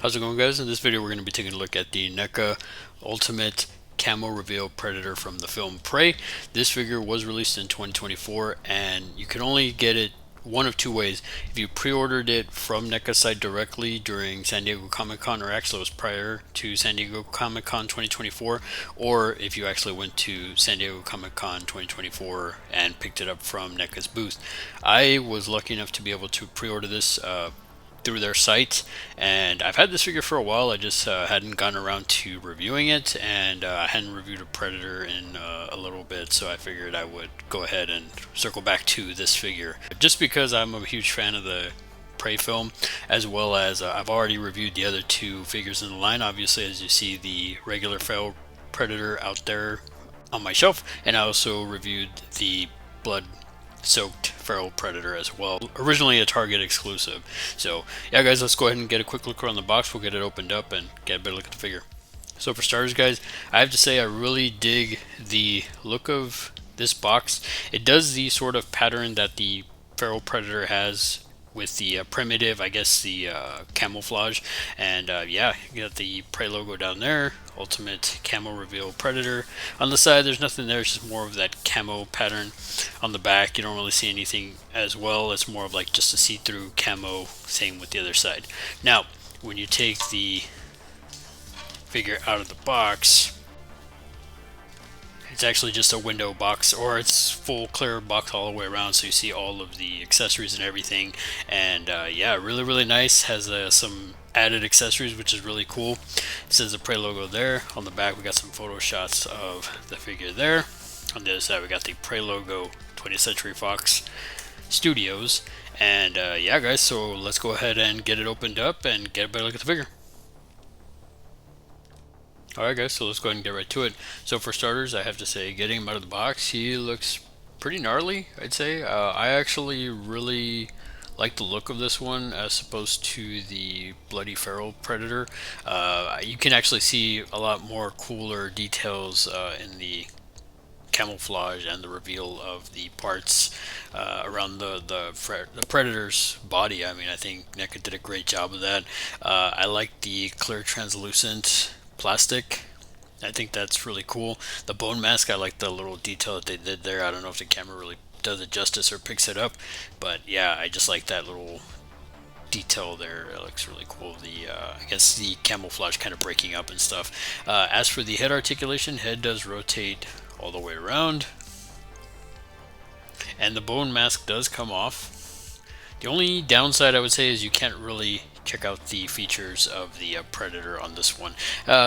How's it going, guys? In this video we're going to be taking a look at the NECA Ultimate Camo Reveal Predator from the film Prey. This figure was released in 2024 and you can only get it one of two ways. If you pre-ordered it from NECA site directly during San Diego Comic-Con, or actually it was prior to San Diego Comic-Con 2024, or if you actually went to San Diego Comic-Con 2024 and picked it up from NECA's booth. I was lucky enough to be able to pre-order this through their site, and I've had this figure for a while. I just hadn't gotten around to reviewing it, and I hadn't reviewed a Predator in a little bit, so I figured I would go ahead and circle back to this figure just because I'm a huge fan of the Prey film, as well as I've already reviewed the other two figures in the line. Obviously, as you see, the regular Feral Predator out there on my shelf, and I also reviewed the blood soaked Feral Predator as well, originally a Target exclusive. So yeah, guys, let's go ahead and get a quick look around the box. We'll get it opened up and get a better look at the figure. So for starters, guys, I have to say I really dig the look of this box. It does the sort of pattern that the Feral Predator has with the primitive, I guess, the camouflage. And yeah, you got the Prey logo down there, Ultimate Camo Reveal Predator. On the side, there's nothing there, it's just more of that camo pattern. On the back, you don't really see anything as well. It's more of like just a see-through camo, same with the other side. Now, when you take the figure out of the box, it's actually just a window box, or it's full clear box all the way around, so you see all of the accessories and everything. And yeah, really nice. Has some added accessories, which is really cool. It says the Prey logo there. On the back we got some photo shots of the figure there. On the other side we got the Prey logo, 20th Century Fox Studios. And yeah, guys, so let's go ahead and get it opened up and get a better look at the figure. Alright, guys, so let's go ahead and get right to it. So for starters, I have to say, getting him out of the box, he looks pretty gnarly, I'd say. I actually really like the look of this one as opposed to the Bloody Feral Predator. You can actually see a lot more cooler details in the camouflage and the reveal of the parts around the Predator's body. I mean, I think NECA did a great job of that. I like the clear translucent plastic. I think that's really cool. The bone mask, I like the little detail that they did there. I don't know if the camera really does it justice or picks it up, but yeah, I just like that little detail there. It looks really cool. The I guess the camouflage kind of breaking up and stuff. As for the head articulation, head does rotate all the way around, and the bone mask does come off. The only downside I would say is you can't really check out the features of the Predator on this one.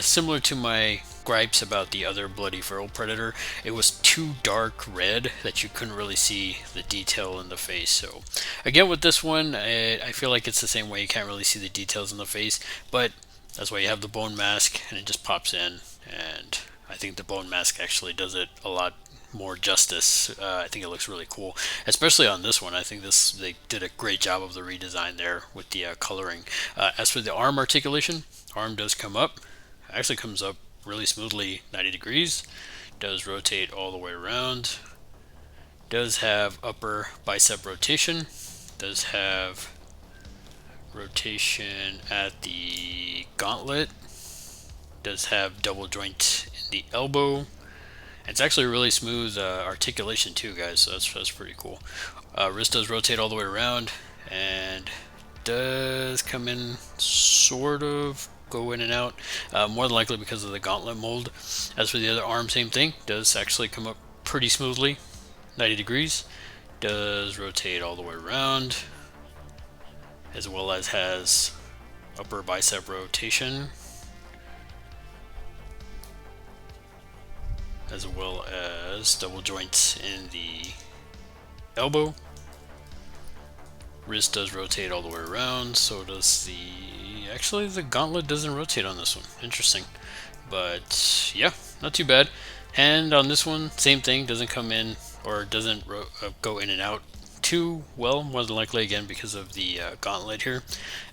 Similar to my gripes about the other Bloody Feral Predator, it was too dark red that you couldn't really see the detail in the face. So again, with this one, I feel like it's the same way. You can't really see the details in the face, but that's why you have the bone mask, and it just pops in, and I think the bone mask actually does it a lot more justice. I think it looks really cool, especially on this one. I think they did a great job of the redesign there with the coloring. As for the arm articulation, arm does come up. Actually comes up really smoothly, 90 degrees. Does rotate all the way around. Does have upper bicep rotation. Does have rotation at the gauntlet. Does have double joint in the elbow. It's actually really smooth articulation too, guys, so that's pretty cool. Wrist does rotate all the way around, and does come in sort of, go in and out, more than likely because of the gauntlet mold. As for the other arm, same thing, does actually come up pretty smoothly, 90 degrees, does rotate all the way around, as well as has upper bicep rotation, as well as double joints in the elbow. Wrist does rotate all the way around, so does the... Actually, the gauntlet doesn't rotate on this one. Interesting. But yeah, not too bad. Hand on this one, same thing, doesn't come in, or doesn't go in and out too well, more than likely again because of the gauntlet here.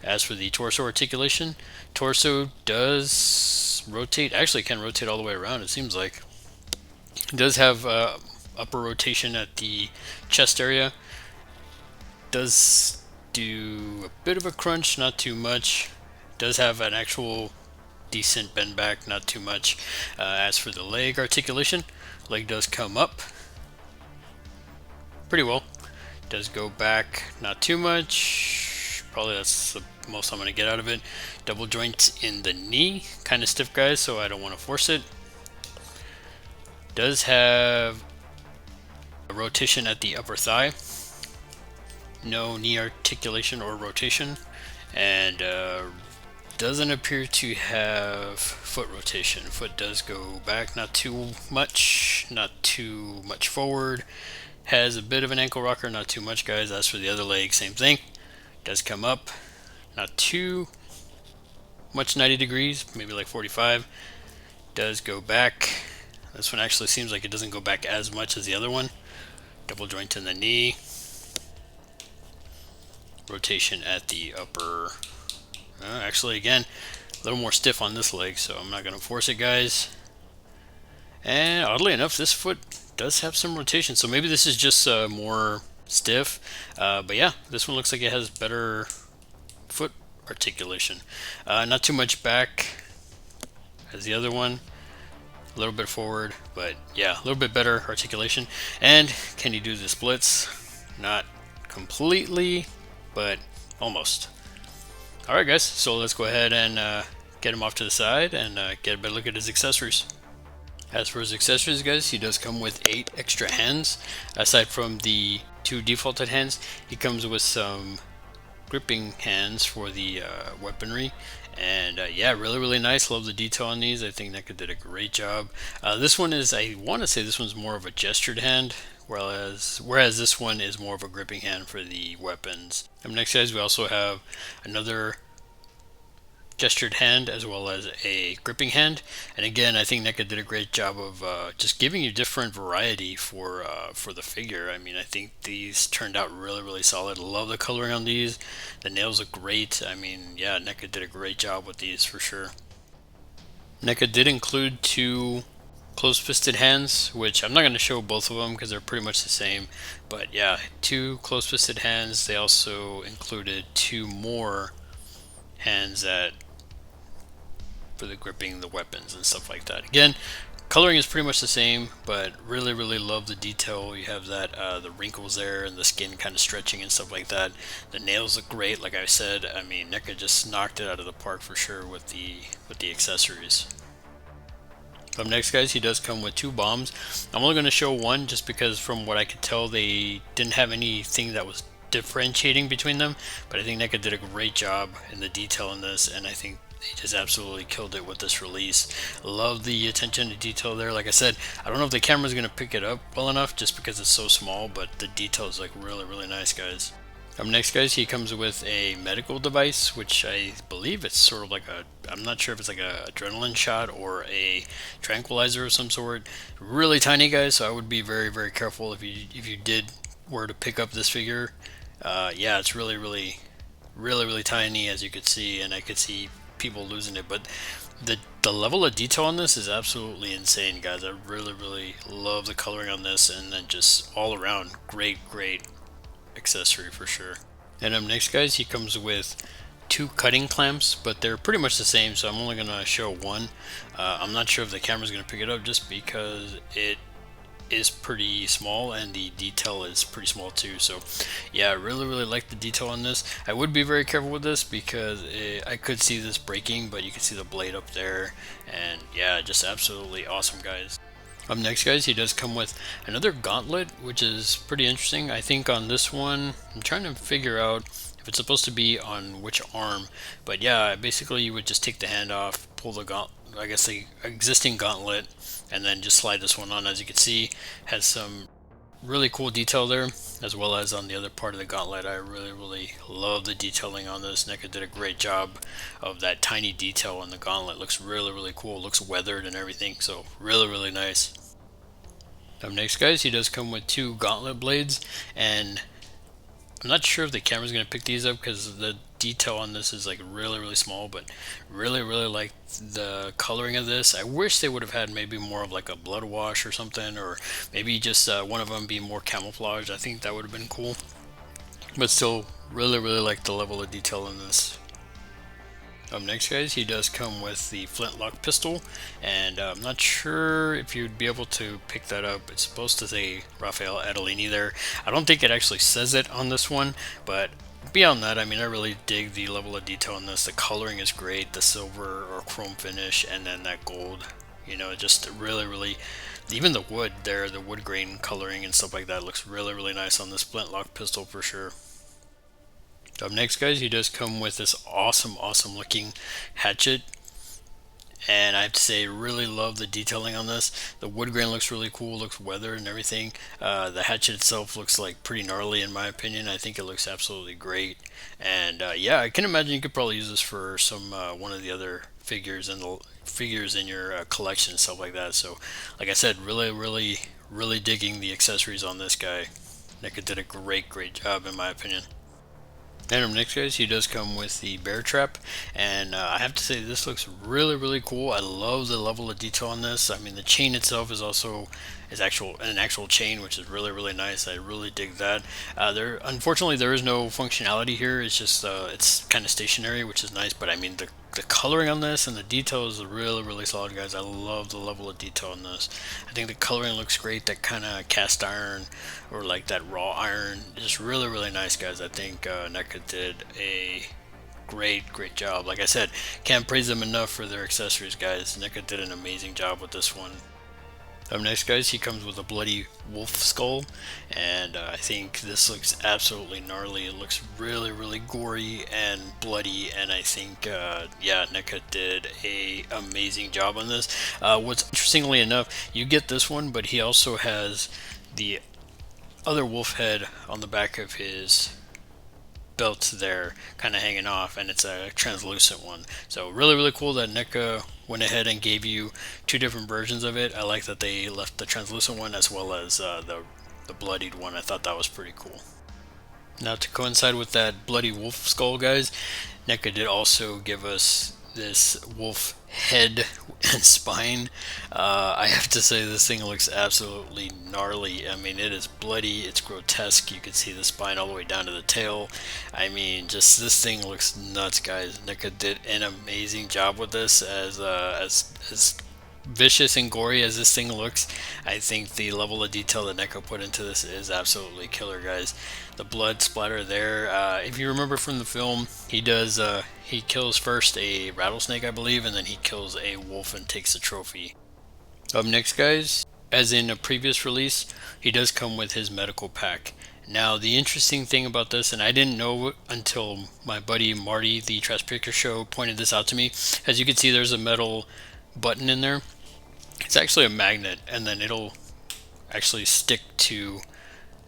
As for the torso articulation, torso does rotate, actually can rotate all the way around, it seems like. It does have upper rotation at the chest area. Does do a bit of a crunch, not too much. Does have an actual decent bend back, not too much. As for the leg articulation, leg does come up pretty well. Does go back, not too much. Probably that's the most I'm going to get out of it. Double joint in the knee, kind of stiff, guys, so I don't want to force it. Does have a rotation at the upper thigh. No knee articulation or rotation. And doesn't appear to have foot rotation. Foot does go back, not too much forward. Has a bit of an ankle rocker, not too much, guys. As for the other leg, same thing. Does come up, not too much 90 degrees, maybe like 45. Does go back. This one actually seems like it doesn't go back as much as the other one. Double joint in the knee. Rotation at the upper. Actually, again, a little more stiff on this leg, so I'm not going to force it, guys. And oddly enough, this foot does have some rotation, so maybe this is just more stiff. But yeah, this one looks like it has better foot articulation. Not too much back as the other one. A little bit forward, but yeah, a little bit better articulation. And can you do the splits? Not completely, but almost. Alright guys, so let's go ahead and get him off to the side and get a better look at his accessories. As for his accessories, guys, he does come with 8 extra hands. Aside from the 2 defaulted hands, he comes with some gripping hands for the weaponry. And yeah, really nice. Love the detail on these. I think NECA did a great job. This one is, I want to say this one's more of a gestured hand, whereas this one is more of a gripping hand for the weapons. Next, guys, we also have another gestured hand as well as a gripping hand, and again, I think NECA did a great job of just giving you different variety for the figure. I mean, I think these turned out really solid. Love the coloring on these. The nails look great. I mean, yeah, NECA did a great job with these for sure. NECA did include 2 close-fisted hands, which I'm not going to show both of them because they're pretty much the same, but yeah, 2 close-fisted hands. They also included 2 more hands that for the gripping the weapons and stuff like that. Again, coloring is pretty much the same, but really love the detail. You have that the wrinkles there and the skin kind of stretching and stuff like that. The nails look great, like I said. I mean, NECA just knocked it out of the park for sure with the accessories. Up next, guys, he does come with 2 bombs. I'm only going to show one just because from what I could tell, they didn't have anything that was differentiating between them, but I think NECA did a great job in the detail in this, and I think they just absolutely killed it with this release. Love the attention to detail there. Like I said, I don't know if the camera's going to pick it up well enough just because it's so small, but the detail is like really nice, guys. Next, guys, he comes with a medical device, which I believe it's sort of like I'm not sure if it's like a adrenaline shot or a tranquilizer of some sort. Really tiny, guys, so I would be very careful if you were to pick up this figure. Yeah, it's really tiny, as you could see, and I could see people losing it, but the level of detail on this is absolutely insane, guys. I really love the coloring on this, and then just all around great accessory for sure. And up next, guys, he comes with 2 cutting clamps, but they're pretty much the same, so I'm only gonna show one. I'm not sure if the camera's gonna pick it up just because it is pretty small and the detail is pretty small too. So yeah, I really like the detail on this. I would be very careful with this because I could see this breaking, but you can see the blade up there, and yeah, just absolutely awesome, guys. Up next, guys, he does come with another gauntlet, which is pretty interesting. I think on this one, I'm trying to figure out if it's supposed to be on which arm, but yeah, basically you would just take the hand off, pull the I guess the existing gauntlet, and then just slide this one on. As you can see, has some really cool detail there, as well as on the other part of the gauntlet. I really love the detailing on this. NECA did a great job of that tiny detail on the gauntlet. Looks really cool. Looks weathered and everything, so really nice. Up next, guys, he does come with 2 gauntlet blades, and I'm not sure if the camera's going to pick these up because the detail on this is like really small, but really like the coloring of this. I wish they would have had maybe more of like a blood wash or something, or maybe just one of them be more camouflage. I think that would have been cool, but still really like the level of detail in this. Up next, guys, he does come with the flintlock pistol, and I'm not sure if you'd be able to pick that up. It's supposed to say Raphael Adelini there. I don't think it actually says it on this one, but beyond that, I mean, I really dig the level of detail in this. The coloring is great, the silver or chrome finish, and then that gold. You know, just really, even the wood there, the wood grain coloring and stuff like that looks really nice on this flintlock pistol for sure. Up next, guys, he does come with this awesome looking hatchet, and I have to say, really love the detailing on this. The wood grain looks really cool, looks weathered and everything. The hatchet itself looks like pretty gnarly in my opinion. I think it looks absolutely great, and yeah, I can imagine you could probably use this for some one of the other figures in your collection and stuff like that. So, like I said, really digging the accessories on this guy. NECA did a great job in my opinion. And up next, guys, he does come with the bear trap, and I have to say this looks really cool. I love the level of detail on this. I mean, the chain itself is also an actual chain, which is really nice. I really dig that. Unfortunately there is no functionality here. It's just it's kind of stationary, which is nice. But I mean, the coloring on this and the detail is really solid, guys. I love the level of detail on this. I think the coloring looks great. That kind of cast iron or like that raw iron is really nice, guys. I think NECA did a great job. Like I said, can't praise them enough for their accessories, guys. NECA did an amazing job with this one. Up next, guys, he comes with a bloody wolf skull, and I think this looks absolutely gnarly. It looks really gory and bloody, and I think yeah, NECA did a amazing job on this. What's interestingly enough, you get this one, but he also has the other wolf head on the back of his belt there, kind of hanging off, and it's a translucent one. So really cool that NECA went ahead and gave you two different versions of it. I like that they left the translucent one as well as the bloodied one. I thought that was pretty cool. Now, to coincide with that bloody wolf skull, guys, NECA did also give us this wolf head and spine. I have to say, this thing looks absolutely gnarly. I mean, it is bloody, it's grotesque. You can see the spine all the way down to the tail. I mean, just this thing looks nuts, guys. NECA did an amazing job with this. As vicious and gory as this thing looks, I think the level of detail that NECA put into this is absolutely killer, guys. The blood splatter there, if you remember from the film, he kills first a rattlesnake, I believe, and then he kills a wolf and takes the trophy. Up next, guys, as in a previous release, he does come with his medical pack. Now, the interesting thing about this, and I didn't know until my buddy Marty, the Trash Picker Show, pointed this out to me. As you can see, there's a metal button in there. It's actually a magnet, and then it'll actually stick to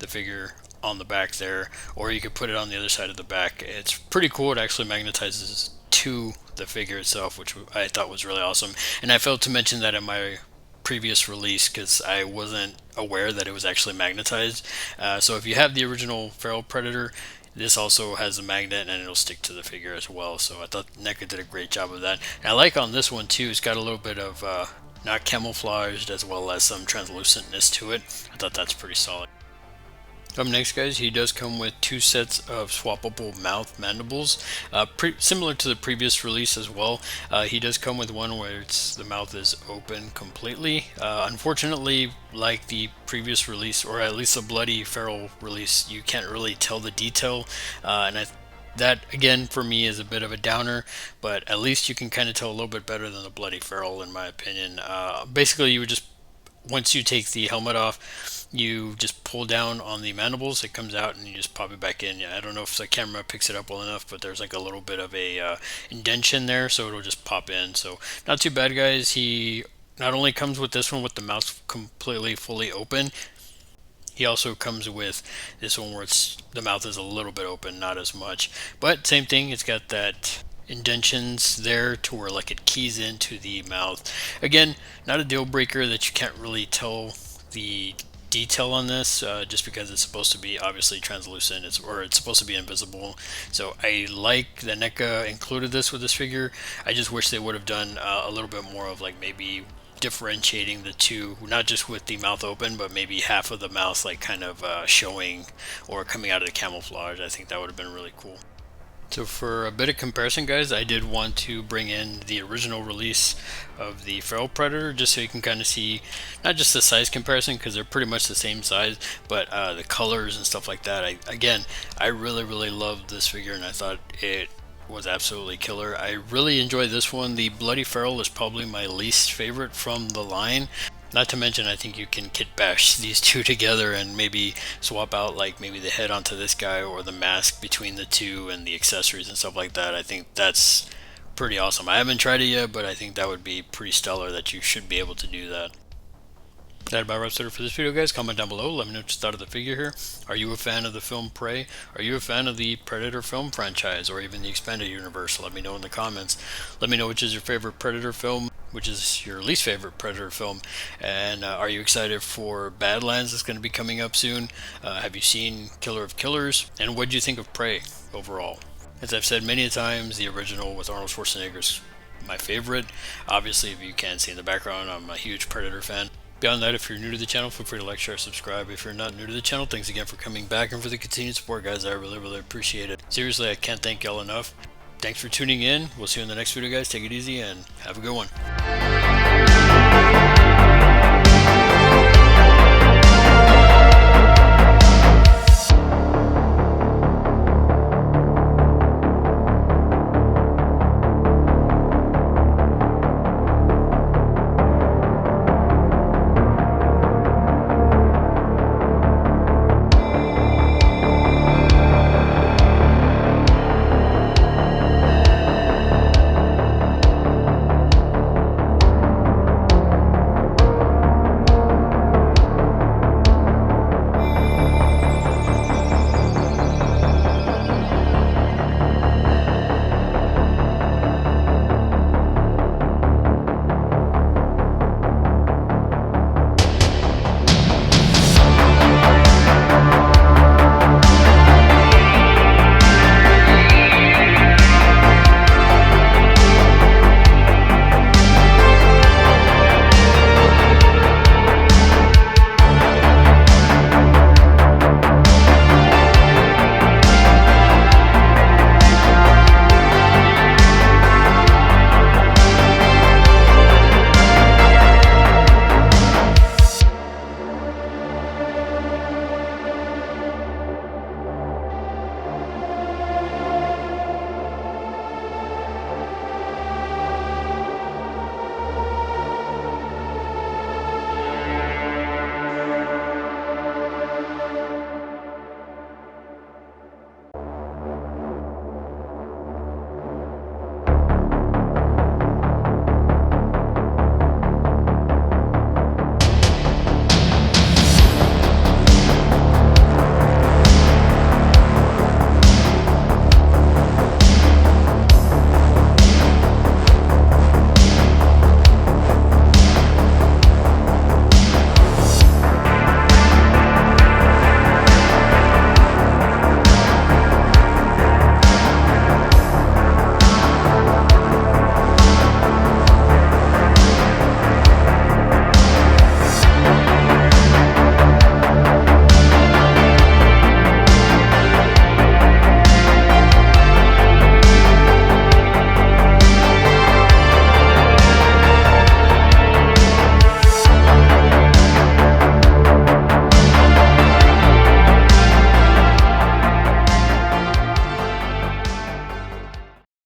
the figure on the back there, or you could put it on the other side of the back. It's pretty cool. It actually magnetizes to the figure itself, which I thought was really awesome. And I failed to mention that in my previous release because I wasn't aware that it was actually magnetized. So if you have the original Feral Predator, this also has a magnet and it'll stick to the figure as well. So I thought NECA did a great job of that. And I like on this one too, it's got a little bit of not camouflaged as well as some translucentness to it. I thought that's pretty solid. Up next, guys, he does come with two sets of swappable mouth mandibles, similar to the previous release as well. He does come with one where the mouth is open completely. Unfortunately, like the previous release, or at least the Bloody Feral release, you can't really tell the detail, that again for me is a bit of a downer, but at least you can kind of tell a little bit better than the Bloody Feral in my opinion. Basically, you would just, once you take the helmet off, you just pull down on the mandibles, it comes out and you just pop it back in. I don't know if the camera picks it up well enough, but there's like a little bit of a indentation there, so it'll just pop in. So not too bad, guys. He not only comes with this one with the mouth completely fully open, he also comes with this one where the mouth is a little bit open, not as much, but same thing. It's got that indentions there to where like it keys into the mouth. Again, not a deal breaker that you can't really tell the detail on this, just because it's supposed to be obviously translucent, it's supposed to be invisible. So I like that NECA included this with this figure. I just wish they would have done a little bit more of like maybe differentiating the two, not just with the mouth open, but maybe half of the mouth like kind of showing or coming out of the camouflage. I think that would have been really cool. So for a bit of comparison, guys, I did want to bring in the original release of the Feral Predator just so you can kind of see not just the size comparison, because they're pretty much the same size, but the colors and stuff like that. I really loved this figure, and I thought it was absolutely killer. I really enjoyed this one. The Bloody Feral is probably my least favorite from the line. Not to mention, I think you can kit bash these two together and maybe swap out like maybe the head onto this guy or the mask between the two and the accessories and stuff like that. I think that's pretty awesome. I haven't tried it yet, but I think that would be pretty stellar that you should be able to do that. That about wraps it up for this video, guys. Comment down below. Let me know what you thought of the figure here. Are you a fan of the film Prey? Are you a fan of the Predator film franchise or even the expanded universe? Let me know in the comments. Let me know which is your favorite Predator film, which is your least favorite Predator film, and are you excited for Badlands that's going to be coming up soon? Have you seen Killer of Killers? And what do you think of Prey overall? As I've said many times, the original with Arnold Schwarzenegger is my favorite. Obviously, if you can't see in the background, I'm a huge Predator fan. Beyond that, if you're new to the channel, feel free to like, share, subscribe. If you're not new to the channel, thanks again for coming back and for the continued support, guys. I really appreciate it. Seriously, I can't thank y'all enough. Thanks for tuning in. We'll see you in the next video, guys. Take it easy and have a good one.